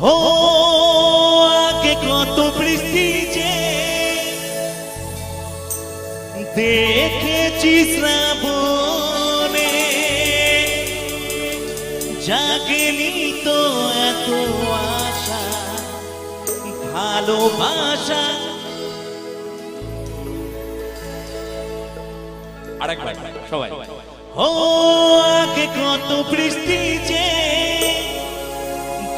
ও আগে কত বৃষ্টি যে দেখেছি শ্রাবণে, জাগেনি তো এত আশা ভালোবাসা। আরেকবার সবাই। ও আগে কত বৃষ্টি যে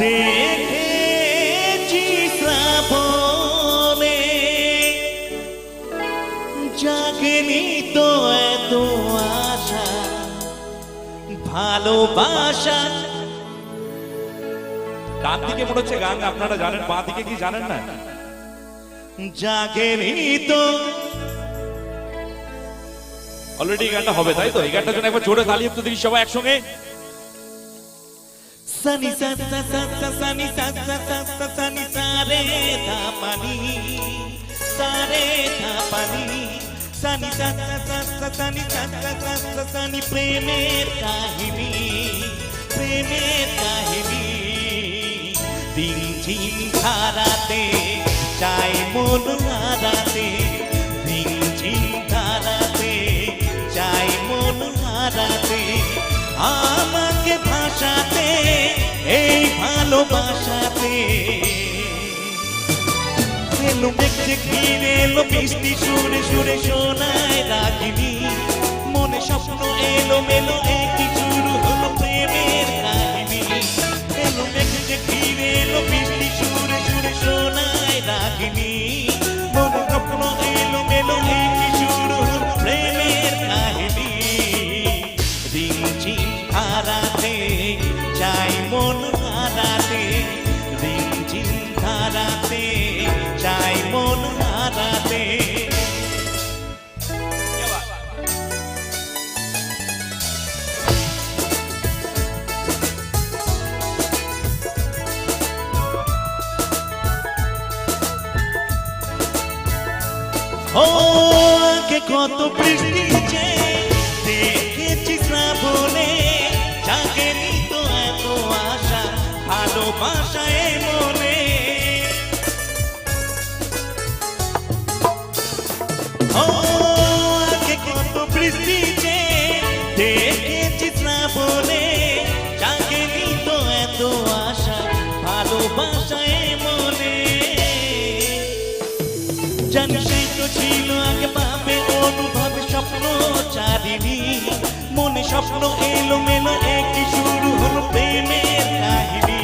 দেখেছি শ্রাবণে, জাগেনি তো এত আশা ভালোবাসা। ডান দিকে মনে হচ্ছে গান আপনারা জানেন, বাঁ দিকে কি জানেন না? জাগেনি তো। অলরেডি গানটা হবে তাই তো? এই গানটার জন্য একবার জোরে তালি একটু দেখি সবাই একসঙ্গে। সানি সা সা সা সা সানি সা সা সা সা সানি সারে ধা পানি, সারে ধা পানি, সানি সা সা সা সা সানি সা সা সা সা সানি। প্রেমের কাহিনী, প্রেমের কাহিনী। দিন ঝিম ধারাতে চাই মন হারাতে, দিন ঝিম ধারাতে চাই মন হারাতে। আমাকে ভাষাতে এই ভালোবাসাতে এলো দেখছে ঘিরে এলো বৃষ্টি সুরে সুরে শোনায় রাগিনী। মনে স্বপ্ন এলো মেলো একই শুরু হলো প্রেমের কাহিনী। এলো দেখছে ঘিরে এলো বৃষ্টি সুরে সুরে শোনায় রাগিনী। মনে স্বপ্ন এলো মেলো একই শুরু হলো প্রেমের কাহিনী। দিন ঝিম ধারাতে চাই মন হারাতে, দিন ঝিম ধারাতে চাই মন হারাতে। ও আগে কত বৃষ্টি যে দেখেছি শ্রাবণে, জাগেনি তো এত আশা ভালোবাসায় মনে। ও আগে কত বৃষ্টি যে দেখেছি শ্রাবণে, জাগেনি তো এত আশা ভালোবাসায় মনে। জানি সেই তো ছিল আগে ভাবে অনুভবে স্বপ্ন চারিনি। মনে স্বপ্ন এলো মেলো একই শুরু হলো প্রেমের কাহিনী।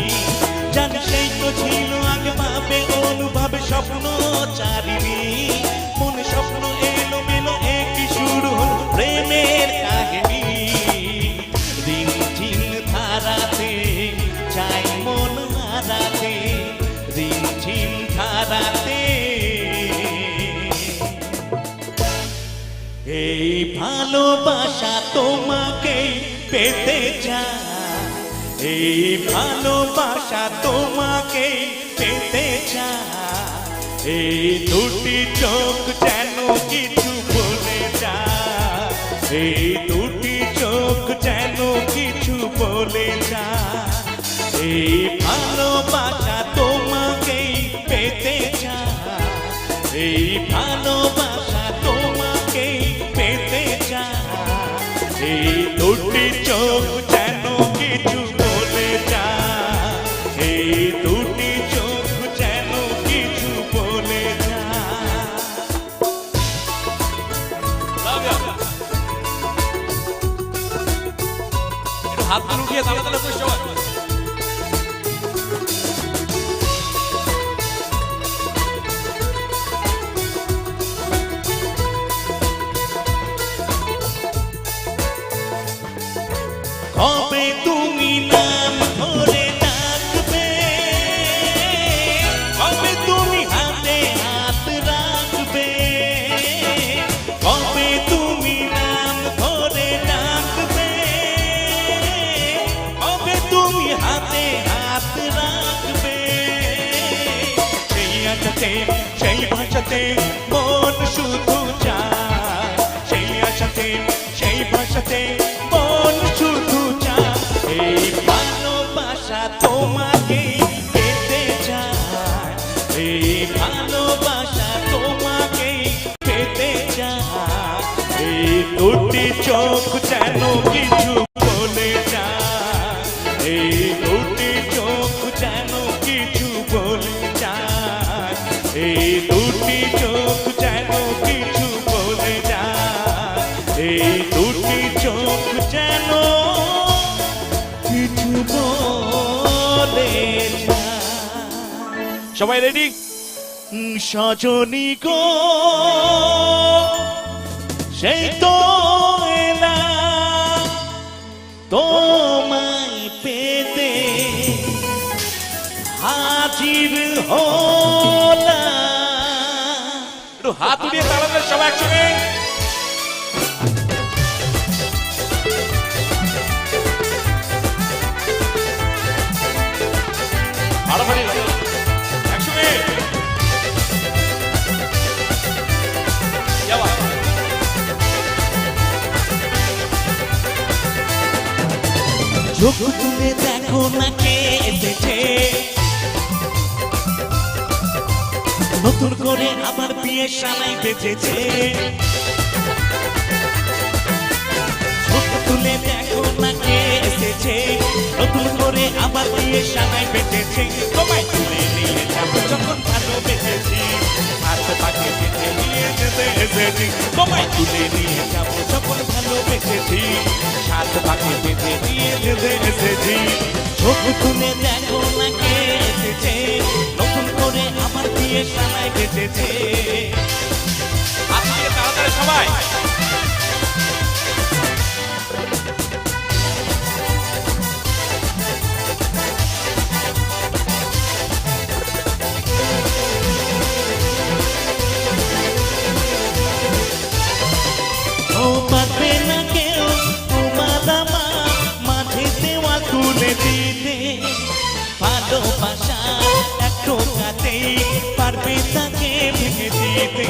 জানি সেই তো ছিল আগে ভাবে অনুভবে স্বপ্ন চারিনি। মনে স্বপ্ন এলো মেলো একই শুরু হলো প্রেমের কাহিনী। দিন ঝিম ধারাতে চাই মন হারাতে, দিন ঝিম ধারাতে। এই ভালোবাসা তোমাকে পেতে চায়, এই ভালোবাসা তোমাকে পেতে চায়। এই দুটি চোখ যেন কিছু বলে যায়, এই দুটি চোখ যেন কিছু বলে যায়। এই ভালোবাসা তোমাকে পেতে চায়, এই ভালোবাসা তোমাকে পেতে চায়। এই দুটি চোখ যেন কিছু বলে যায়, এই দুটি চোখ যেন কিছু বলে যায়। একটু হাত তুলে উঠিয়ে তালে তালে করে সবাই। কবে তুমি নাম ধরে ডাকবে, কবে তুমি হাতে হাত রাখবে। কবে তুমি নাম ধরে ডাকবে, কবে তুমি হাতে হাত রাখবে। সেই আশাতে সেই ভাষাতে মন শুধু চায়, সেই আশাতে সেই ভাষাতে মন শুধু চায়। এই ভালোবাসা তোমাকে পেতে যেন কিছু বলে যায়, এই দুটি চোখ যেন কিছু বলে যায়, এই দুটি চোখ যেন কিছু বলে যায়, এই দুটি চোখ যেন কিছু বলে যায়। সবাই রেডি? সজনী গো সেই তো এলাম তোমায় পেতে, হাজির হলাম। একটু হাত উঠিয়ে তাড়াতাড়ি সবাই একসঙ্গে। মারামারি একসঙ্গে। চোখ তুলে দেখো না কে এসেছে, নতুন করে আবার বিয়ে সানাই বেজেছে। চোখ তুলে দেখো না কে এসেছে, নতুন করে আবার বিয়ে সানাই বেজেছে। তোমায় তুলে নিয়ে যাবো যখন ভালোবেসেছি, হাত পাকে বেঁধে নিয়ে যেতে এসেছি। তোমায় তুলে নিয়ে যাবো যখন ভালোবেসেছি, হাত পাকে বেঁধে নিয়ে যেতে এসেছি। চোখ তুলে দেখো না কে এসেছে, নতুন করে আমার বিয়ে সানাই বেজেছে। আজকে তাড়াতাড়ি সবাই। ও পারবে না কেউ তোমার আমার মাঝে দেওয়া তুলে দিতে, ভালোবাসা এক টোকাতেই পারবে তাকে ভেঙে দিতে।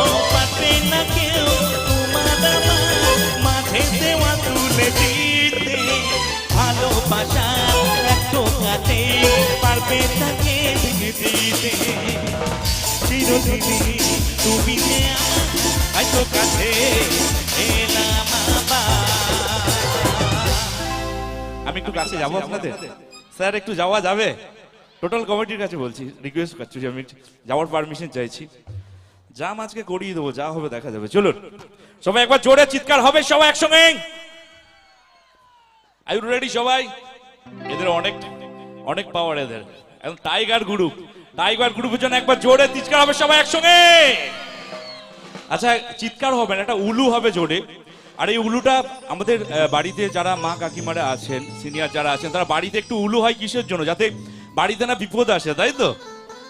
ও পারবে না কেউ তোমার আমার মাঝে দেওয়া তুলে দিতে, ভালোবাসা এক টোকাতেই পারবে তাকে ভেঙে দিতে। চিরদিনই তুমি যে আমার হয়তো কাছে এলাম আবার। আমি একটু কাছে যাবো আপনাদের স্যার, একটু যাওয়া যাবে? টোটাল কমিটির কাছে বলছি, রিকোয়েস্ট করছি, আমি যাওয়ার পারমিশন চাইছি। জাম আজকে করিয়ে দেবো, যা হবে দেখা যাবে। চলুন সবাই একবার জোরে চিৎকার হবে সবাই একসঙ্গে। আর ইউ রেডি সবাই? এদের অনেক অনেক পাওয়ার, এদের একদম টাইগার গ্রুপ। টাইগার গ্রুপের জন্য একবার জোরে চিৎকার হবে সবাই একসঙ্গে। আচ্ছা চিৎকার হবে না, একটা উলু হবে জোরে। আর এই উলুটা আমাদের বাড়িতে যারা মা কাকিমারা আছেন, সিনিয়র যারা আছেন, তারা বাড়িতে একটু উলু হয় কিসের জন্য? যাতে বাড়িতে না বিপদ আসে, তাই তো?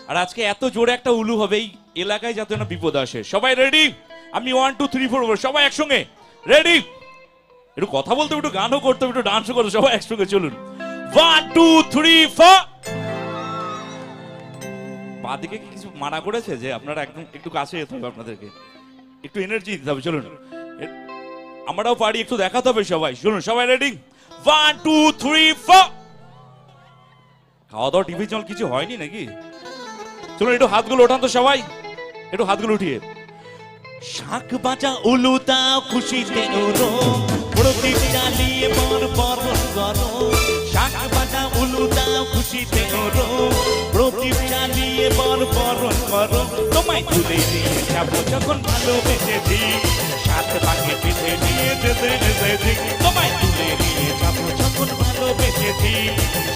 আর আজকে এত জোরে একটা উলু হবে এই এলাকায় যাতে না বিপদ আসে। সবাই রেডি? আমি 1 2 3 4 বলবো, সবাই একসঙ্গে রেডি? একটু কথা বলতে, একটু গানও করতে, একটু ডান্সও করতে, সবাই একসঙ্গে চলুন। 1 2 3 4। পা দিকে কিছু মানা করেছে যে আপনারা একদম একটু কাছে যেতে হবে, আপনাদেরকে একটু এনার্জি দিতে হবে। চলুন আমরাও পারি, একটু দেখাতে হবে সবাই। চলুন সবাই রেডি? 1 2 3 4। খাওয়া দাওয়া টিভি চ্যানেল কিছু হয়নি নাকি? চলুন একটু হাতগুলো ওঠান তো সবাই, একটু হাতগুলো উঠিয়ে। শাক বাজা উলু দাও খুশিতে ওরো, প্রদীপ জ্বালিয়ে বরণ করো। শাক বাজা উলু দাও খুশিতে ওরো, প্রদীপ জ্বালিয়ে বরণ করো। তোমায় তুলে নিয়ে যাবো যখন ভালোবেসেছি, সাথে পাখি পিঠে নিয়ে যেতে এসেছি।